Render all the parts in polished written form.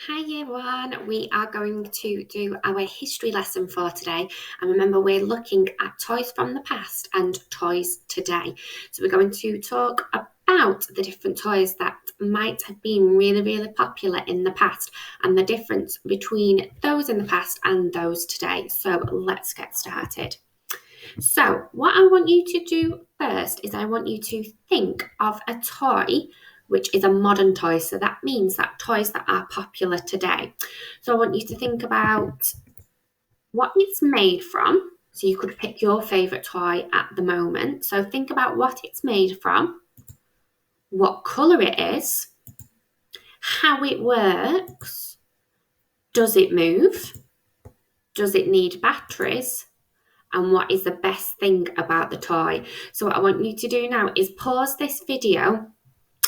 Hi year one, we are going to do our history lesson for today, and remember we're looking at toys from the past and toys today. So we're going to talk about the different toys that might have been really popular in the past and the difference between those in the past and those today. So let's get started. So what I want you to do first is I want you to think of a toy which is a modern toy. So that means that toys that are popular today. So I want you to think about what it's made from. So you could pick your favourite toy at the moment. So think about what it's made from, what colour it is, how it works, does it move, does it need batteries, and what is the best thing about the toy. So what I want you to do now is pause this video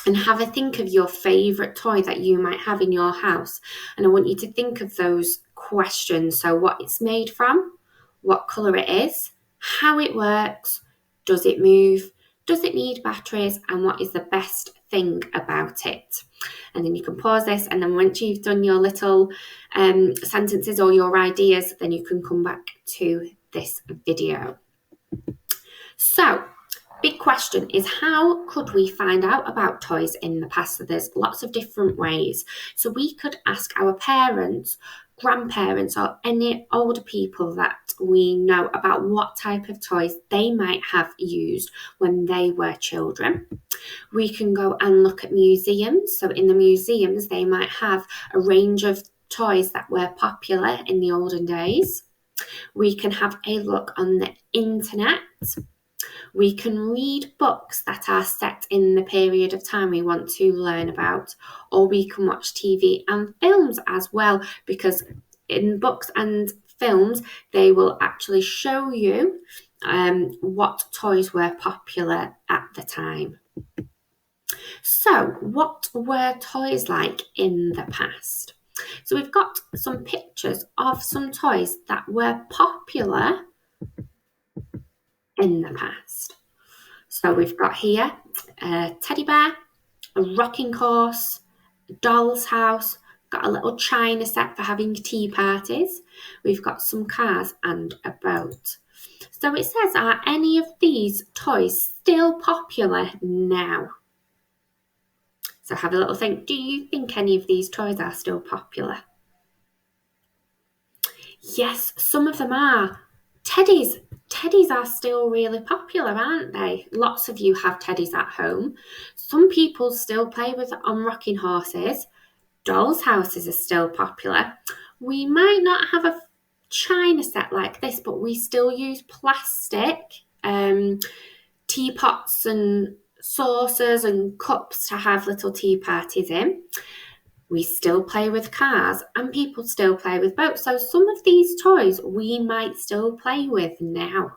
and have a think of your favourite toy that you might have in your house. And I want you to think of those questions. So what it's made from, what colour it is, how it works, does it move, does it need batteries, and what is the best thing about it. And then you can pause this, and then once you've done your little sentences or your ideas, then you can come back to this video. So big question is, how could we find out about toys in the past? So there's lots of different ways. So we could ask our parents, grandparents, or any older people that we know about what type of toys they might have used when they were children. We can go and look at museums. So in the museums, they might have a range of toys that were popular in the olden days. We can have a look on the internet. We can read books that are set in the period of time we want to learn about, or we can watch TV and films as well, because in books and films, they will actually show you what toys were popular at the time. So, what were toys like in the past? So, we've got some pictures of some toys that were popular in the past. So we've got here a teddy bear, a rocking horse, a doll's house, got a little china set for having tea parties. We've got some cars and a boat. So it says, are any of these toys still popular now? So have a little think. Do you think any of these toys are still popular? Yes, some of them are. Teddies are still really popular, aren't they? Lots of you have teddies at home. Some people still play with on rocking horses. Dolls' houses are still popular. We might not have a china set like this, but we still use plastic teapots and saucers and cups to have little tea parties in. We still play with cars and people still play with boats. So some of these toys we might still play with now.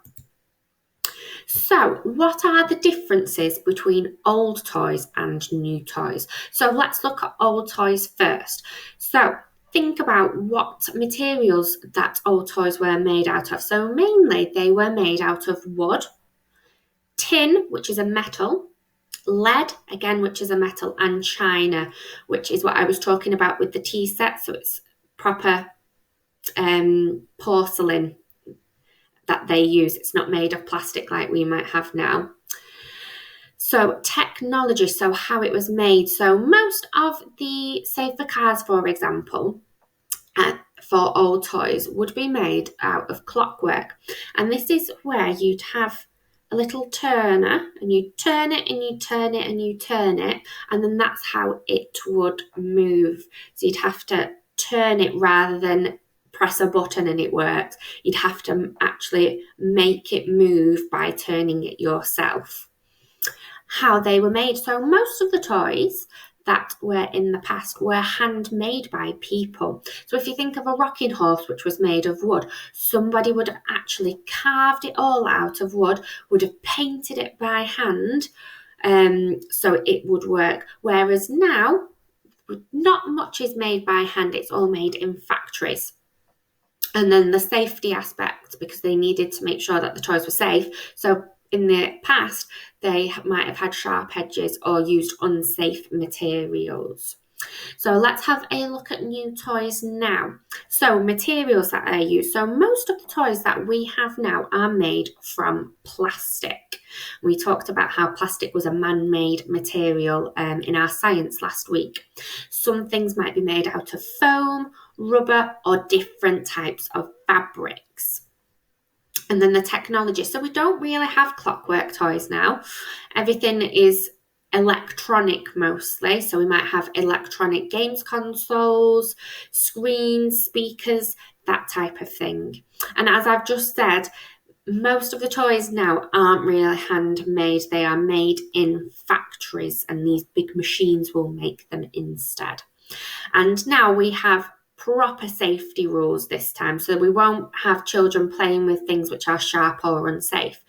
So what are the differences between old toys and new toys? So let's look at old toys first. So think about what materials that old toys were made out of. So mainly they were made out of wood, tin, which is a metal, lead, again, which is a metal, and china, which is what I was talking about with the tea set. So it's proper porcelain that they use. It's not made of plastic like we might have now. So technology, so how it was made. So most of the, say for cars, for example, for old toys would be made out of clockwork. And this is where you'd have a little turner and you turn it and you turn it and you turn it, and then that's how it would move. So you'd have to turn it rather than press a button and it works. You'd have to actually make it move by turning it yourself. How they were made. So most of the toys that were in the past were handmade by people. So if you think of a rocking horse, which was made of wood, somebody would have actually carved it all out of wood, would have painted it by hand, so it would work. Whereas now, not much is made by hand, it's all made in factories. And then the safety aspect, because they needed to make sure that the toys were safe. So in the past, they might have had sharp edges or used unsafe materials. So let's have a look at new toys now. So materials that are used. So most of the toys that we have now are made from plastic. We talked about how plastic was a man-made material in our science last week. Some things might be made out of foam, rubber, or different types of fabrics. And then the technology. So we don't really have clockwork toys now. Everything is electronic mostly. So we might have electronic games consoles, screens, speakers, that type of thing. And as I've just said, most of the toys now aren't really handmade. They are made in factories, and these big machines will make them instead. And now we have proper safety rules this time, so we won't have children playing with things which are sharp or unsafe.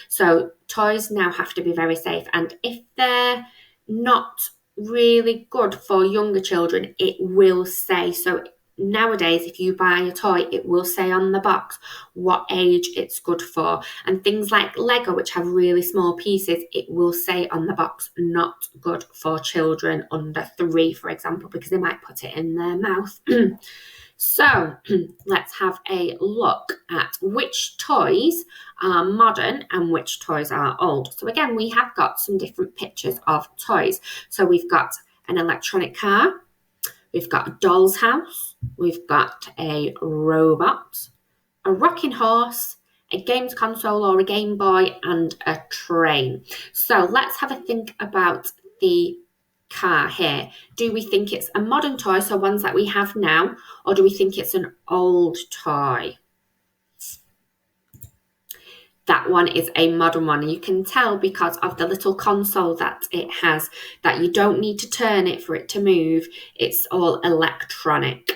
So toys now have to be very safe, and if they're not really good for younger children, it will say so. Nowadays, if you buy a toy, it will say on the box what age it's good for. And things like Lego, which have really small pieces, it will say on the box, not good for children under 3, for example, because they might put it in their mouth. So let's have a look at which toys are modern and which toys are old. So again, we have got some different pictures of toys. So we've got an electronic car, we've got a doll's house, we've got a robot, a rocking horse, a games console or a Game Boy, and a train. So let's have a think about the car here. Do we think it's a modern toy, so ones that we have now, or do we think it's an old toy? That one is a modern one. You can tell because of the little console that it has, that you don't need to turn it for it to move. It's all electronic.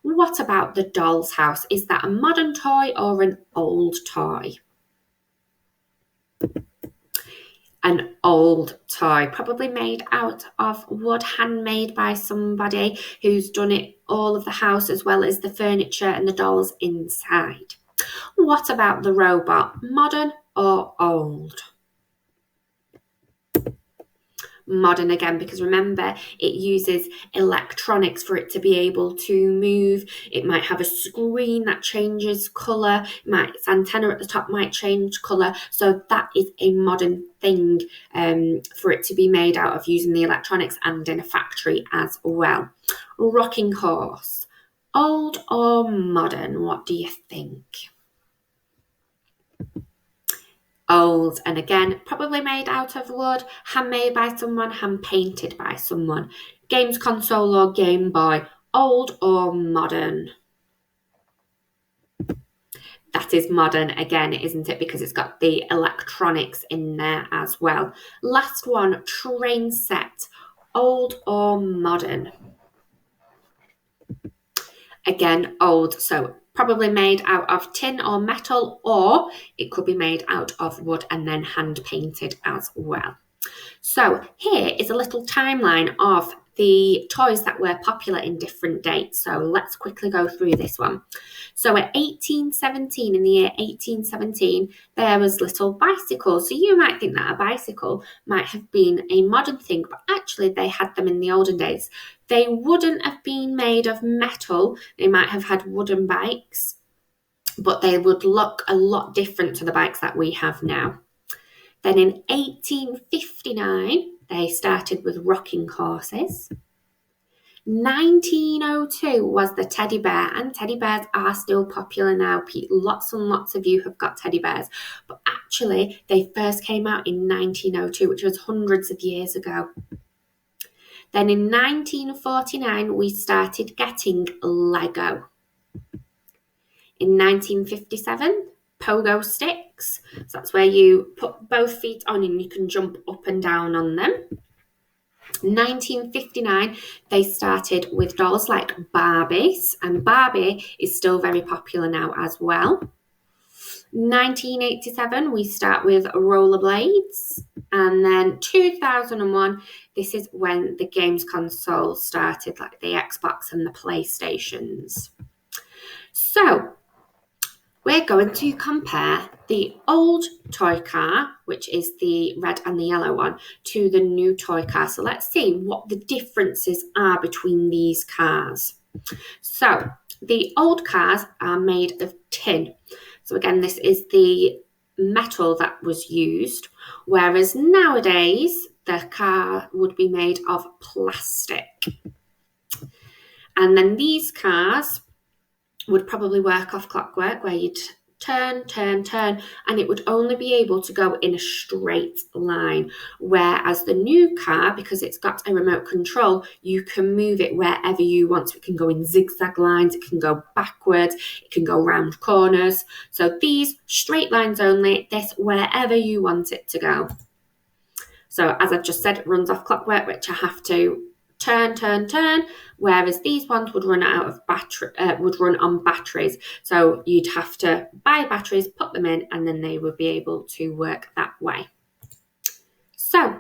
What about the doll's house? Is that a modern toy or an old toy? An old toy, probably made out of wood, handmade by somebody who's done it all of the house as well as the furniture and the dolls inside. What about the robot? Modern or old? Modern again, because remember, it uses electronics for it to be able to move. It might have a screen that changes colour. Its antenna at the top might change colour. So that is a modern thing for it to be made out of using the electronics and in a factory as well. Rocking horse. Old or modern? What do you think? Old, and again, probably made out of wood, handmade by someone, hand painted by someone. Games console or Game Boy, old or modern? That is modern again, isn't it? Because it's got the electronics in there as well. Last one, train set, old or modern? Again, old, so probably made out of tin or metal, or it could be made out of wood and then hand painted as well. So here is a little timeline of the toys that were popular in different dates. So let's quickly go through this one. So in the year 1817, there was little bicycles. So you might think that a bicycle might have been a modern thing, but actually they had them in the olden days. They wouldn't have been made of metal. They might have had wooden bikes, but they would look a lot different to the bikes that we have now. Then in 1859, they started with rocking horses. 1902 was the teddy bear, and teddy bears are still popular now. Lots and lots of you have got teddy bears, but actually they first came out in 1902, which was hundreds of years ago. Then in 1949, we started getting Lego. In 1957, pogo sticks. So that's where you put both feet on and you can jump up and down on them. 1959, they started with dolls like Barbies, and Barbie is still very popular now as well. 1987, we start with rollerblades. And then 2001, this is when the games console started, like the Xbox and the PlayStations. So, We're going to compare the old toy car, which is the red and the yellow one, to the new toy car. So let's see what the differences are between these cars. So the old cars are made of tin. So again, this is the metal that was used, whereas nowadays the car would be made of plastic. And then these cars would probably work off clockwork, where you'd turn, and it would only be able to go in a straight line. Whereas the new car, because it's got a remote control, you can move it wherever you want. So it can go in zigzag lines, it can go backwards, it can go round corners. So these straight lines only, this wherever you want it to go. So as I've just said, it runs off clockwork, which I have to turn, whereas these ones would run out of battery, would run on batteries. So you'd have to buy batteries, put them in, and then they would be able to work that way. So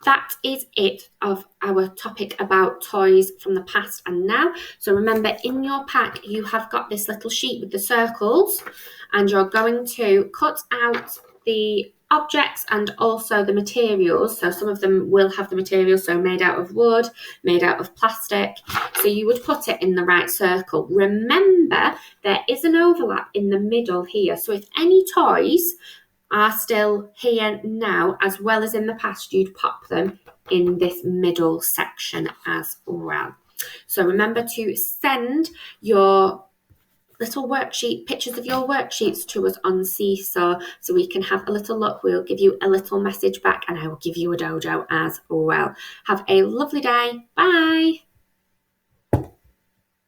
that is it of our topic about toys from the past and now. So remember, in your pack, you have got this little sheet with the circles, and you're going to cut out the objects and also the materials. So some of them will have the materials, so made out of wood, made out of plastic. So you would put it in the right circle. Remember, there is an overlap in the middle here. So if any toys are still here now, as well as in the past, you'd pop them in this middle section as well. So remember to send your little worksheet, pictures of your worksheets to us on Seesaw so we can have a little look. We'll give you a little message back, and I will give you a dojo as well. Have a lovely day. Bye.